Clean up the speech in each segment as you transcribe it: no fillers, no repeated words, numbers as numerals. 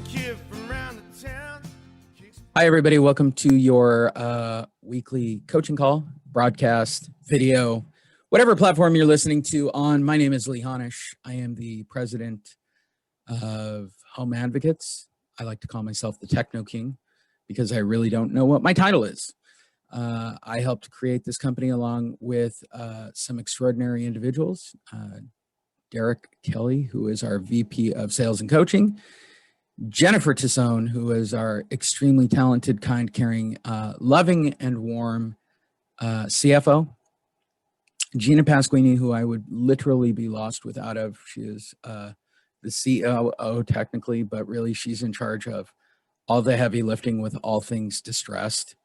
kid from around the town. Hi, everybody. Welcome to your weekly coaching call, broadcast, video, whatever platform you're listening to on. My name is Lee Honish. I am the president of Home Advocates. I like to call myself the Techno King because I really don't know what my title is. I helped create this company along with some extraordinary individuals. Derek Kelly, who is our VP of Sales and Coaching. Jennifer Tassone, who is our extremely talented, kind, caring, loving, and warm CFO. Gina Pasquini, who I would literally be lost without of. She is the COO technically, but really she's in charge of all the heavy lifting with all things distressed.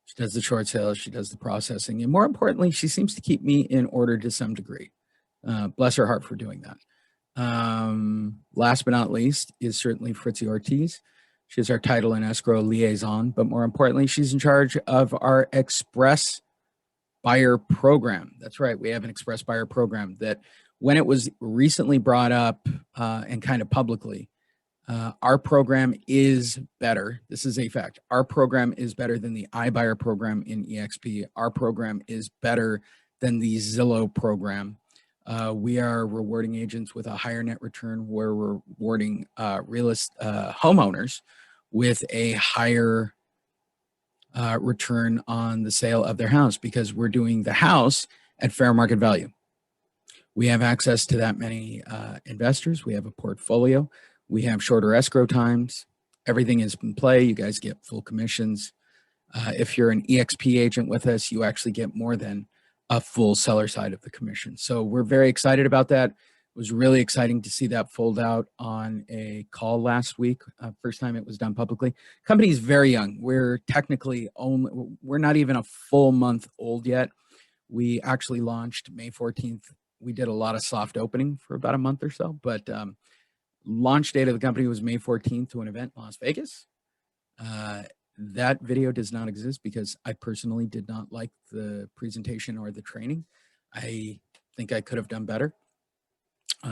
She does the short sales, she does the processing, and more importantly, she seems to keep me in order to some degree. Bless her heart for doing that. Last but not least is certainly Fritzi Ortiz. She's our title and escrow liaison, but more importantly, she's in charge of our express buyer program. That's right. We have an express buyer program that when it was recently brought up and kind of publicly, our program is better. This is a fact. Our program is better than the iBuyer program in EXP. Our program is better than the Zillow program. We are rewarding agents with a higher net return. We're rewarding homeowners with a higher return on the sale of their house because we're doing the house at fair market value. We have access to that many investors. We have a portfolio. We have shorter escrow times. Everything is in play. You guys get full commissions. If you're an EXP agent with us, you actually get more than a full seller side of the commission. So we're very excited about that. It was really exciting to see that fold out on a call last week. First time it was done publicly. Company is very young. We're not even a full month old yet. We actually launched May 14th. We did a lot of soft opening for about a month or so, but launch date of the company was May 14th to an event in Las Vegas. That video does not exist because I personally did not like the presentation or the training. I think I could have done better.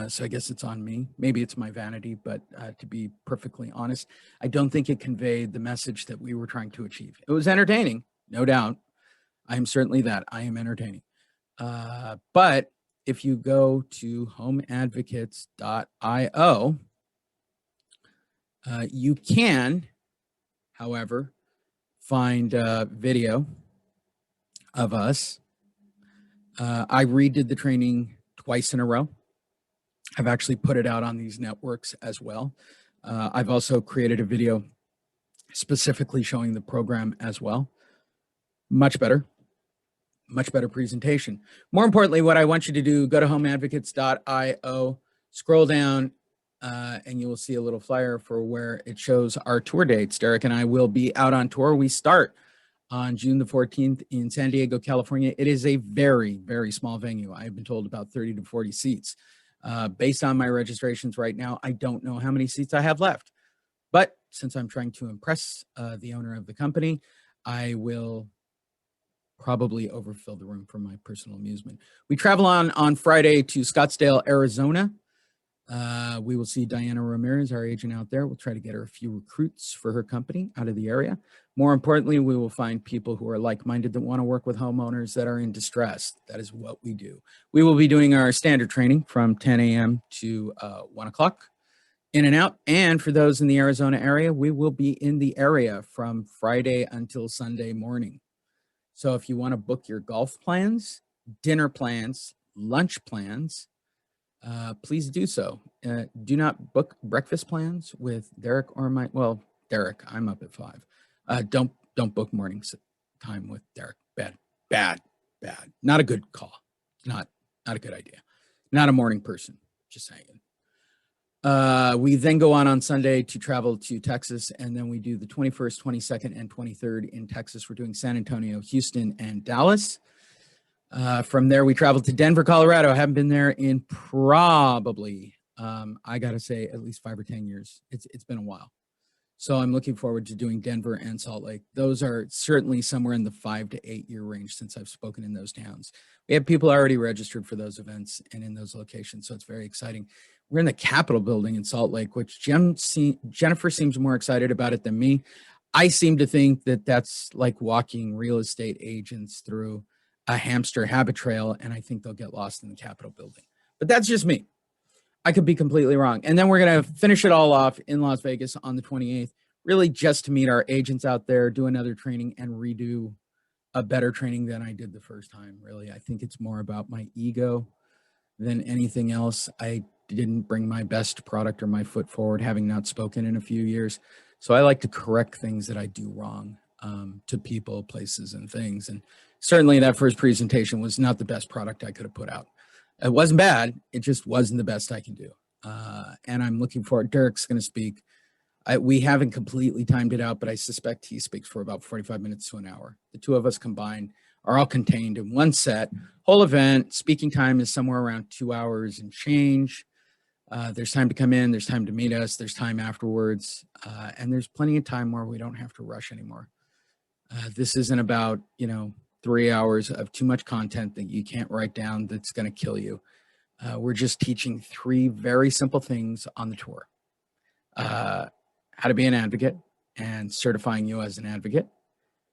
So I guess it's on me. Maybe it's my vanity, but to be perfectly honest, I don't think it conveyed the message that we were trying to achieve. It was entertaining, no doubt. I am certainly that. I am entertaining. But if you go to homeadvocates.io, you can, however, find a video of us. I redid the training twice in a row. I've actually put it out on these networks as well. I've also created a video specifically showing the program as well. Much better presentation. More importantly, what I want you to do, go to homeadvocates.io, scroll down, and you will see a little flyer for where it shows our tour dates. Derek and I will be out on tour. We start on June the 14th in San Diego, California. It is a very, very small venue. I've been told about 30 to 40 seats. Based on my registrations right now, I don't know how many seats I have left. But since I'm trying to impress the owner of the company, I will probably overfill the room for my personal amusement. We travel on Friday to Scottsdale, Arizona. We will see Diana Ramirez, our agent out there. We'll try to get her a few recruits for her company out of the area. More importantly, we will find people who are like-minded that want to work with homeowners that are in distress. That is what we do. We will be doing our standard training from 10 a.m. to 1 o'clock, in and out. And for those in the Arizona area, we will be in the area from Friday until Sunday morning. So if you want to book your golf plans, dinner plans, lunch plans, please do so. Do not book breakfast plans with Derek or Derek, I'm up at 5. Don't book morning time with Derek. Bad. Not a good call. Not a good idea. Not a morning person. Just saying. We then go on Sunday to travel to Texas, and then we do the 21st, 22nd, and 23rd in Texas. We're doing San Antonio, Houston, and Dallas. From there, we traveled to Denver, Colorado. I haven't been there in probably, I got to say, at least 5 or 10 years. It's been a while. So I'm looking forward to doing Denver and Salt Lake. Those are certainly somewhere in the 5 to 8 year range since I've spoken in those towns. We have people already registered for those events and in those locations, so it's very exciting. We're in the Capitol building in Salt Lake, which Jennifer seems more excited about it than me. I seem to think that that's like walking real estate agents through a hamster habit trail, and I think they'll get lost in the Capitol building. But that's just me. I could be completely wrong. And then we're going to finish it all off in Las Vegas on the 28th, really just to meet our agents out there, do another training, and redo a better training than I did the first time. Really, I think it's more about my ego than anything else. I didn't bring my best product or my foot forward, having not spoken in a few years. So I like to correct things that I do wrong to people, places, and things. And certainly that first presentation was not the best product I could have put out. It wasn't bad. It just wasn't the best I can do. And I'm looking forward. Derek's going to speak. We haven't completely timed it out, but I suspect he speaks for about 45 minutes to an hour. The two of us combined are all contained in one set. Whole event, speaking time is somewhere around 2 hours and change. There's time to come in. There's time to meet us. There's time afterwards. And there's plenty of time where we don't have to rush anymore. This isn't about, 3 hours of too much content that you can't write down that's going to kill you. We're just teaching 3 very simple things on the tour. How to be an advocate and certifying you as an advocate.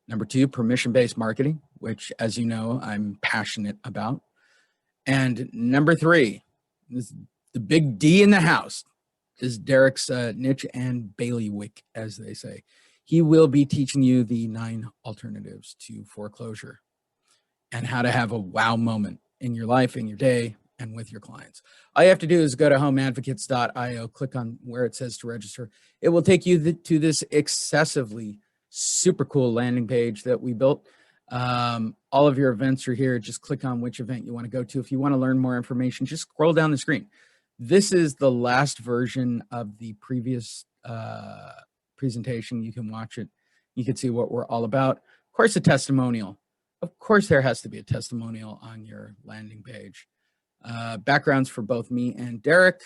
Number 2, permission-based marketing, which, as you know, I'm passionate about. And number 3, this, the big D in the house, is Derek's niche and bailiwick, as they say. He will be teaching you the 9 alternatives to foreclosure and how to have a wow moment in your life, in your day, and with your clients. All you have to do is go to homeadvocates.io, click on where it says to register. It will take you to this excessively super cool landing page that we built. All of your events are here. Just click on which event you want to go to. If you want to learn more information, just scroll down the screen. This is the last version of the previous presentation. You can watch it. You can see what we're all about. Of course, a testimonial. Of course, there has to be a testimonial on your landing page. Backgrounds for both me and Derek.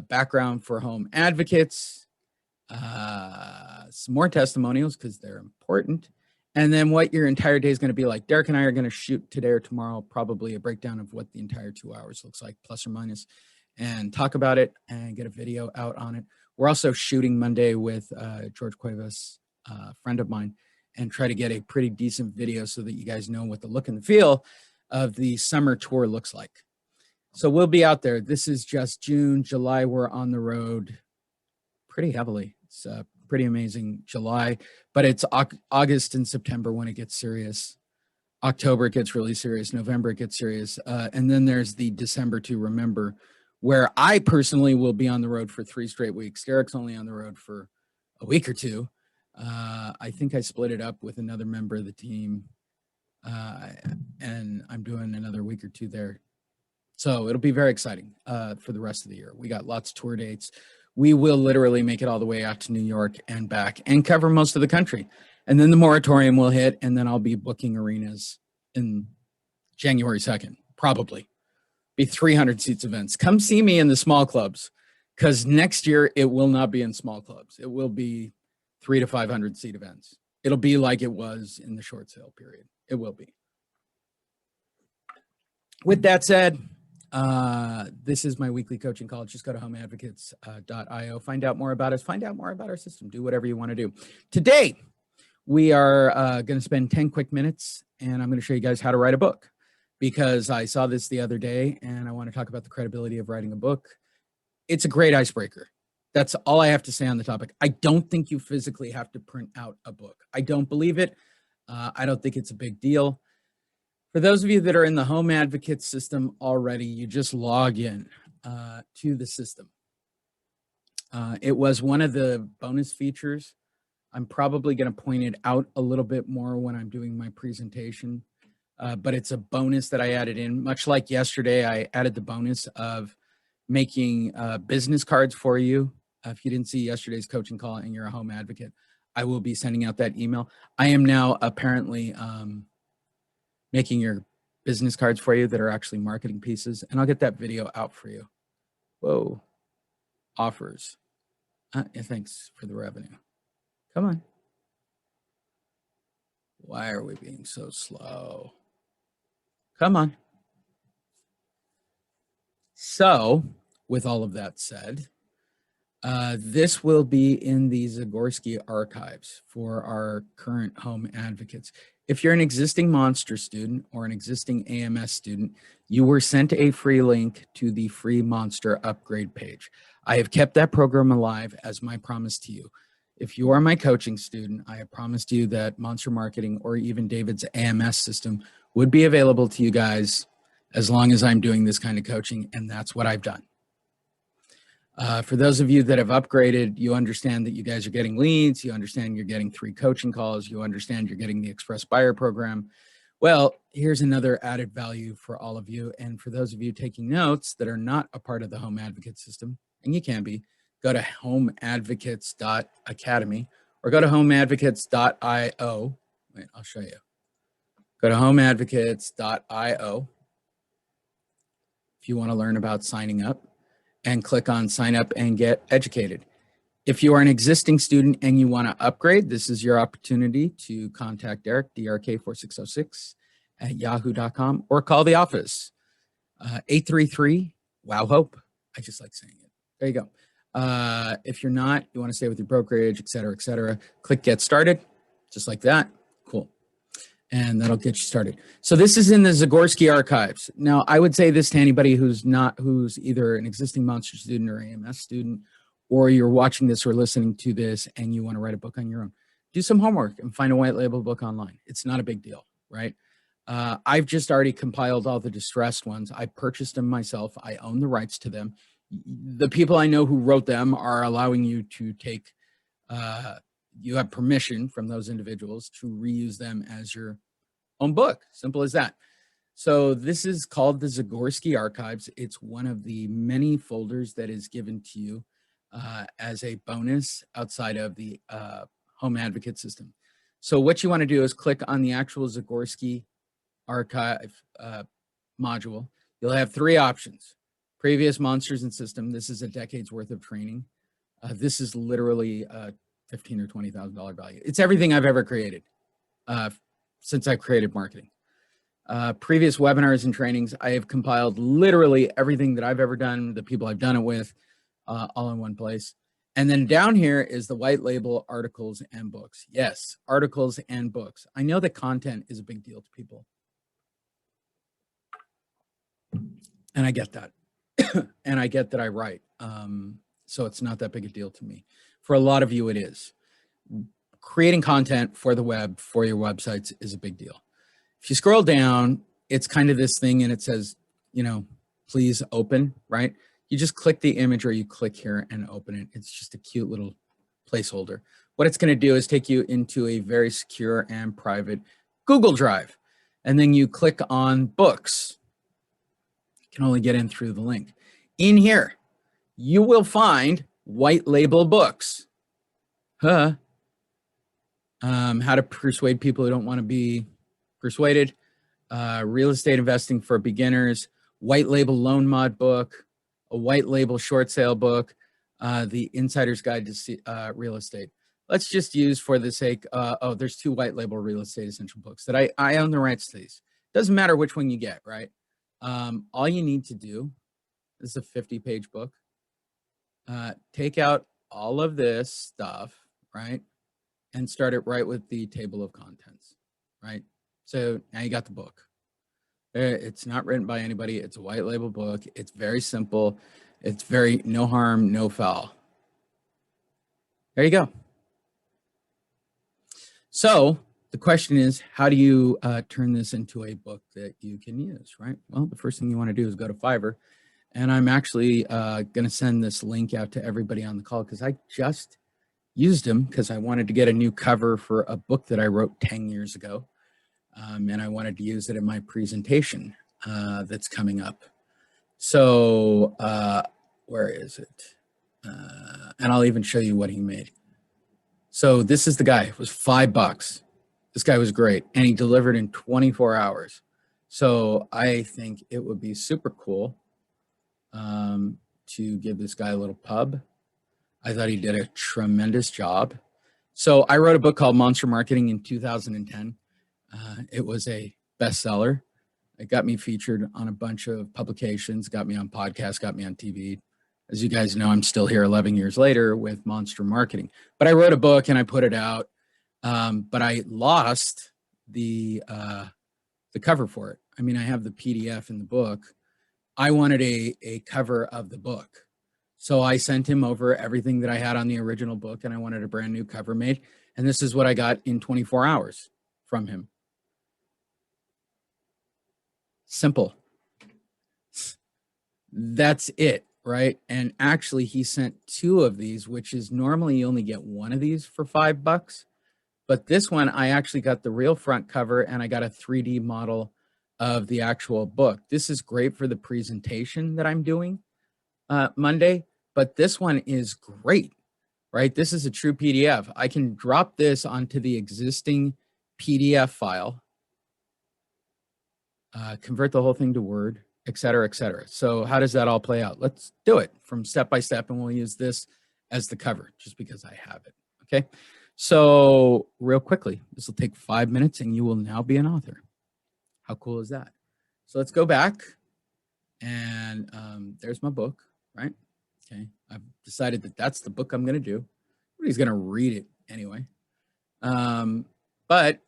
Background for home advocates. Some more testimonials because they're important. And then what your entire day is going to be like. Derek and I are going to shoot today or tomorrow probably a breakdown of what the entire 2 hours looks like, plus or minus, and talk about it and get a video out on it. We're also shooting Monday with George Cuevas, a friend of mine, and try to get a pretty decent video so that you guys know what the look and the feel of the summer tour looks like. So we'll be out there. This is just June. July, we're on the road pretty heavily. It's pretty amazing July, but it's August and September when it gets serious. October, it gets really serious. November, it gets serious. And then there's the December to remember, where I personally will be on the road for 3 straight weeks. Derek's only on the road for a week or 2. I think I split it up with another member of the team, and I'm doing another week or 2 there. So it'll be very exciting for the rest of the year. We got lots of tour dates. We will literally make it all the way out to New York and back and cover most of the country. And then the moratorium will hit, and then I'll be booking arenas in January 2nd, probably. Be 300 seats events. Come see me in the small clubs, because next year it will not be in small clubs. It will be 300 to 500 seat events. It'll be like it was in the short sale period. It will be. With that said, this is my weekly coaching call. Just go to homeadvocates.io. Find out more about us. Find out more about our system. Do whatever you want to do. Today, we are going to spend 10 quick minutes, and I'm going to show you guys how to write a book, because I saw this the other day, and I want to talk about the credibility of writing a book. It's a great icebreaker. That's all I have to say on the topic. I don't think you physically have to print out a book. I don't believe it. I don't think it's a big deal. For those of you that are in the Home Advocate system already, you just log in to the system. It was one of the bonus features. I'm probably going to point it out a little bit more when I'm doing my presentation, but it's a bonus that I added in. Much like yesterday, I added the bonus of making business cards for you. If you didn't see yesterday's coaching call and you're a home advocate, I will be sending out that email. I am now apparently making your business cards for you that are actually marketing pieces, and I'll get that video out for you. Whoa, offers. Yeah, thanks for the revenue. Come on. Why are we being so slow? Come on. So, with all of that said, this will be in the Zigorski Archives for our current home advocates. If you're an existing Monster student or an existing AMS student, you were sent a free link to the free Monster upgrade page. I have kept that program alive as my promise to you. If you are my coaching student, I have promised you that Monster Marketing or even David's AMS system would be available to you guys as long as I'm doing this kind of coaching, and that's what I've done. For those of you that have upgraded, you understand that you guys are getting leads, you understand you're getting 3 coaching calls, you understand you're getting the Express Buyer program. Well, here's another added value for all of you. And for those of you taking notes that are not a part of the Home Advocate system, and you can be, go to homeadvocates.academy or go to homeadvocates.io. Wait, I'll show you. Go to homeadvocates.io if you want to learn about signing up, and click on sign up and get educated. If you are an existing student and you want to upgrade, this is your opportunity to contact Derek, DRK4606 at yahoo.com, or call the office, 833-WOW-HOPE. I just like saying it. There you go. If you're not, you want to stay with your brokerage, et cetera, click get started, just like that. Cool. And that'll get you started. So this is in the Zigorski Archives. Now, I would say this to anybody who's either an existing Monster student or AMS student, or you're watching this or listening to this and you want to write a book on your own. Do some homework and find a white label book online. It's not a big deal, right? I've just already compiled all the distressed ones. I purchased them myself. I own the rights to them. The people I know who wrote them are allowing you to take you have permission from those individuals to reuse them as your own book. Simple as that. So this is called the Zigorski Archives. It's one of the many folders that is given to you as a bonus outside of the Home Advocate system. So what you want to do is click on the actual Zigorski Archive module. You'll have 3 options. Previous Monsters and System. This is a decade's worth of training. This is literally $15,000 or $20,000 value. It's everything I've ever created since I've created marketing. Previous webinars and trainings, I have compiled literally everything that I've ever done, the people I've done it with, all in one place. And then down here is the white label articles and books. Yes, articles and books. I know that content is a big deal to people. And I get that. And I get that I write. So it's not that big a deal to me. For a lot of you, it is. Creating content for the web, for your websites, is a big deal. If you scroll down, it's kind of this thing and it says, you know, please open, right? You just click the image or you click here and open it. It's just a cute little placeholder. What it's going to do is take you into a very secure and private Google Drive. And then you click on books. You can only get in through the link. In here, you will find white label books. How to persuade people who don't want to be persuaded, real estate investing for beginners, white label loan mod book, a white label short sale book, the Insider's Guide to Real Estate. Let's just use for the sake, there's 2 white label real estate essential books that I own the rights to these. Doesn't matter which one you get, right? All you need to do, this is a 50-page book, take out all of this stuff, right? And start it right with the table of contents, right? So now you got the book. It's not written by anybody. It's a white label book. It's very simple. It's very no harm, no foul. There you go. So the question is, how do you turn this into a book that you can use, right? Well, the first thing you want to do is go to Fiverr. And I'm actually going to send this link out to everybody on the call because I just used them because I wanted to get a new cover for a book that I wrote 10 years ago. And I wanted to use it in my presentation that's coming up. So where is it? And I'll even show you what he made. So this is the guy. It was $5. This guy was great. And he delivered in 24 hours. So I think it would be super cool to give this guy a little pub. I thought he did a tremendous job. So I wrote a book called Monster Marketing in 2010. It was a bestseller. It got me featured on a bunch of publications, got me on podcasts, got me on TV. As you guys know, I'm still here 11 years later with Monster Marketing. But I wrote a book and I put it out, but I lost the cover for it. I mean, I have the PDF in the book. I wanted a cover of the book. So I sent him over everything that I had on the original book, and I wanted a brand new cover made. And this is what I got in 24 hours from him. Simple. That's it, right? And actually, he sent 2 of these, which is normally you only get 1 of these for $5. But this one, I actually got the real front cover, and I got a 3D model of the actual book. This is great for the presentation that I'm doing Monday, but this one is great, right? This is a true PDF. I can drop this onto the existing PDF file, convert the whole thing to Word, et cetera, et cetera. So how does that all play out? Let's do it from step by step, and we'll use this as the cover just because I have it, okay? So real quickly, this will take 5 minutes, and you will now be an author. How cool is that? So let's go back, and there's my book, right? Okay, I've decided that that's the book I'm going to do. Nobody's going to read it anyway. But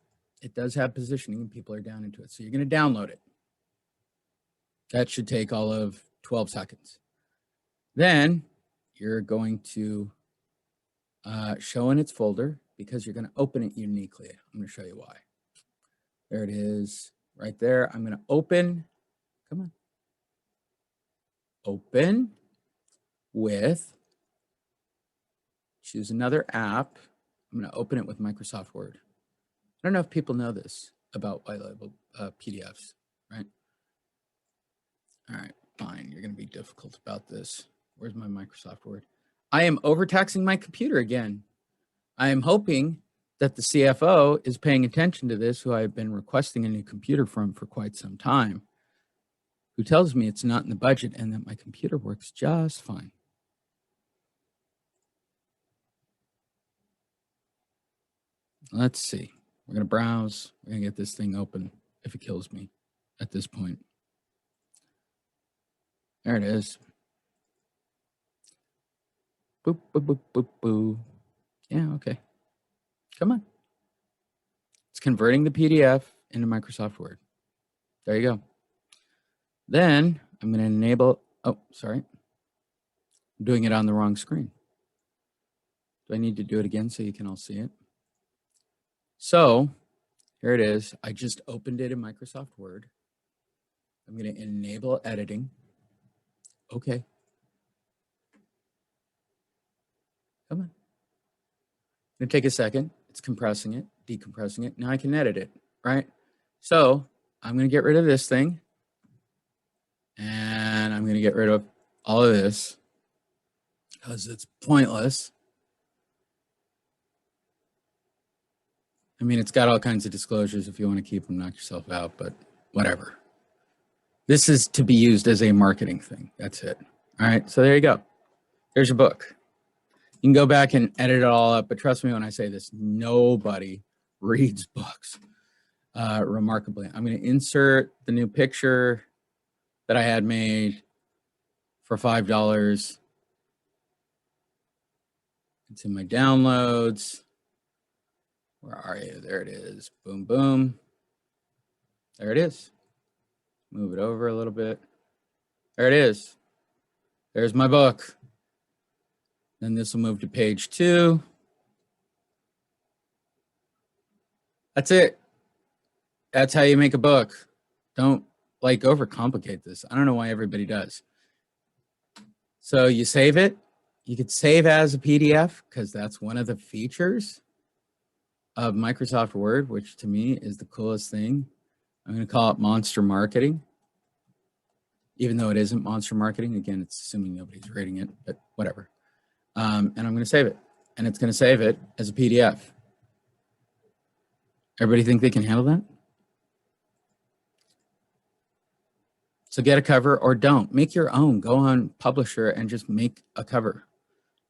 it does have positioning, and people are down into it. So you're going to download it. That should take all of 12 seconds. Then you're going to show in its folder because you're going to open it uniquely. I'm going to show you why. There it is right there. I'm going to open. Come on. Open with, choose another app. I'm going to open it with Microsoft Word. I don't know if people know this about white label PDFs, right? All right, fine. You're going to be difficult about this. Where's my Microsoft Word? I am overtaxing my computer again. I am hoping that the CFO is paying attention to this, who I've been requesting a new computer from for quite some time, who tells me it's not in the budget and that my computer works just fine. Let's see. We're going to browse. We're going to get this thing open if it kills me at this point. There it is. Boop, boop, boop, boop, boop. Yeah, okay. Come on. It's converting the PDF into Microsoft Word. There you go. Then I'm going to enable, oh, sorry. I'm doing it on the wrong screen. Do I need to do it again so you can all see it? So here it is. I just opened it in Microsoft Word. I'm going to enable editing. Okay. Come on. It's going to take a second. It's compressing it, decompressing it. Now I can edit it, right? So I'm going to get rid of this thing. And I'm going to get rid of all of this because it's pointless. I mean, it's got all kinds of disclosures. If you want to keep them, knock yourself out, but whatever. This is to be used as a marketing thing. That's it. All right. So there you go. There's your book. You can go back and edit it all up, but trust me when I say this, nobody reads books remarkably. I'm going to insert the new picture that I had made for $5. It's in my downloads. Where are you? There it is. Boom, boom. There it is. Move it over a little bit. There it is. There's my book. Then this will move to page 2. That's it. That's how you make a book. Don't like overcomplicate this. I don't know why everybody does. So you save it. You could save as a PDF because that's one of the features of Microsoft Word, which to me is the coolest thing. I'm going to call it Monster Marketing, even though it isn't Monster Marketing. Again, it's assuming nobody's reading it, but whatever. And I'm going to save it, and it's going to save it as a PDF. Everybody think they can handle that? So get a cover or don't. Make your own. Go on Publisher and just make a cover.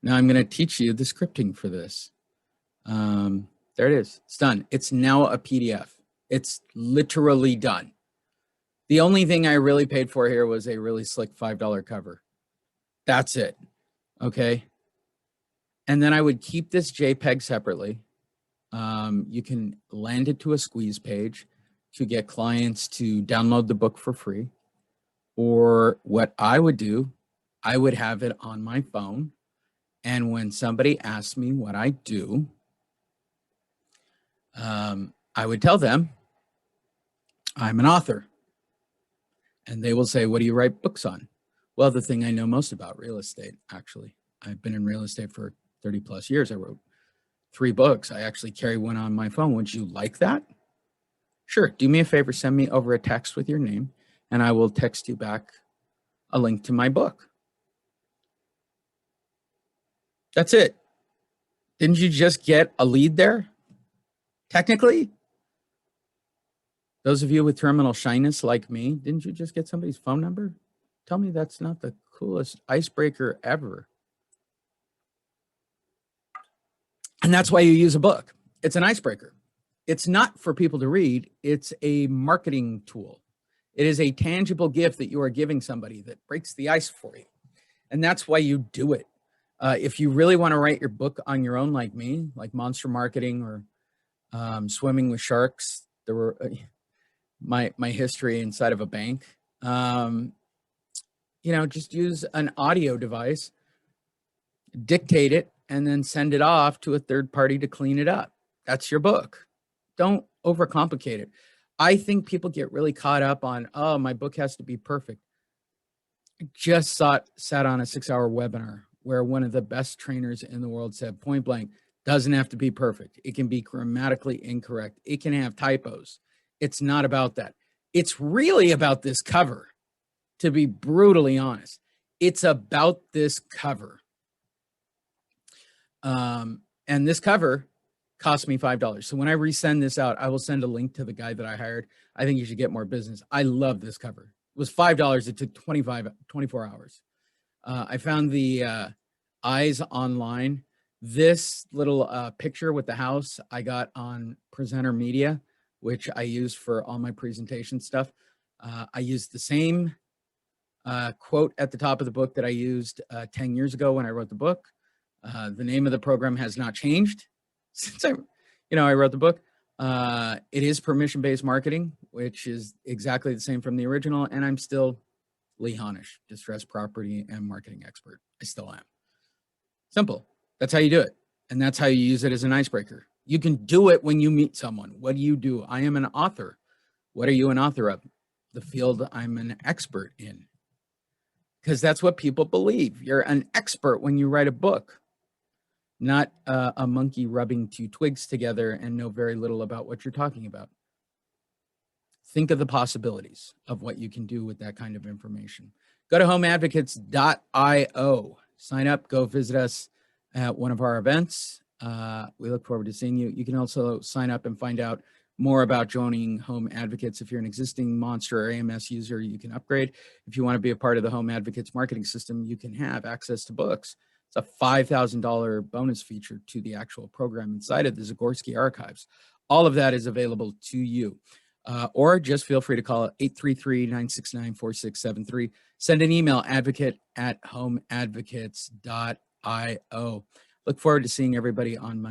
Now I'm going to teach you the scripting for this. There it is. It's done. It's now a PDF. It's literally done. The only thing I really paid for here was a really slick $5 cover. That's it. Okay. And then I would keep this JPEG separately. You can land it to a squeeze page to get clients to download the book for free. Or what I would do, I would have it on my phone. And when somebody asks me what I do, I would tell them I'm an author. And they will say, what do you write books on? Well, the thing I know most about, real estate, actually. I've been in real estate for 30 plus years. I wrote 3 books. I actually carry one on my phone. Would you like that? Sure. Do me a favor, send me over a text with your name, and I will text you back a link to my book. That's it. Didn't you just get a lead there? Technically, those of you with terminal shyness like me, didn't you just get somebody's phone number? Tell me that's not the coolest icebreaker ever. And that's why you use a book. It's an icebreaker. It's not for people to read. It's a marketing tool. It is a tangible gift that you are giving somebody that breaks the ice for you. And that's why you do it. If you really want to write your book on your own, like me, like Monster Marketing or Swimming with Sharks, there were my history inside of a bank. Just use an audio device, dictate it, and then send it off to a third party to clean it up. That's your book. Don't overcomplicate it. I think people get really caught up on, oh, my book has to be perfect. I just sat on a 6-hour webinar where one of the best trainers in the world said point blank, doesn't have to be perfect. It can be grammatically incorrect. It can have typos. It's not about that. It's really about this cover, to be brutally honest. It's about this cover. And this cover cost me $5. So when I resend this out, I will send a link to the guy that I hired. I think you should get more business. I love this cover. It was $5. It took 24 hours. I found the eyes online. This little picture with the house I got on Presenter Media, which I use for all my presentation stuff. I used the same quote at the top of the book that I used 10 years ago when I wrote the book. The name of the program has not changed since I wrote the book. It is permission-based marketing, which is exactly the same from the original. And I'm still Lee Honish, distressed property and marketing expert. I still am. Simple. That's how you do it. And that's how you use it as an icebreaker. You can do it when you meet someone. What do you do? I am an author. What are you an author of? The field I'm an expert in. Because that's what people believe. You're an expert when you write a book, not a monkey rubbing 2 twigs together and know very little about what you're talking about. Think of the possibilities of what you can do with that kind of information. Go to homeadvocates.io. Sign up, go visit us at one of our events. We look forward to seeing you. You can also sign up and find out more about joining Home Advocates. If you're an existing Monster or AMS user, you can upgrade. If you want to be a part of the Home Advocates marketing system, you can have access to books. It's a $5,000 bonus feature to the actual program inside of the Zigorski Archives. All of that is available to you. Or just feel free to call 833-969-4673. Send an email, advocate@homeadvocates.io. Look forward to seeing everybody on Monday.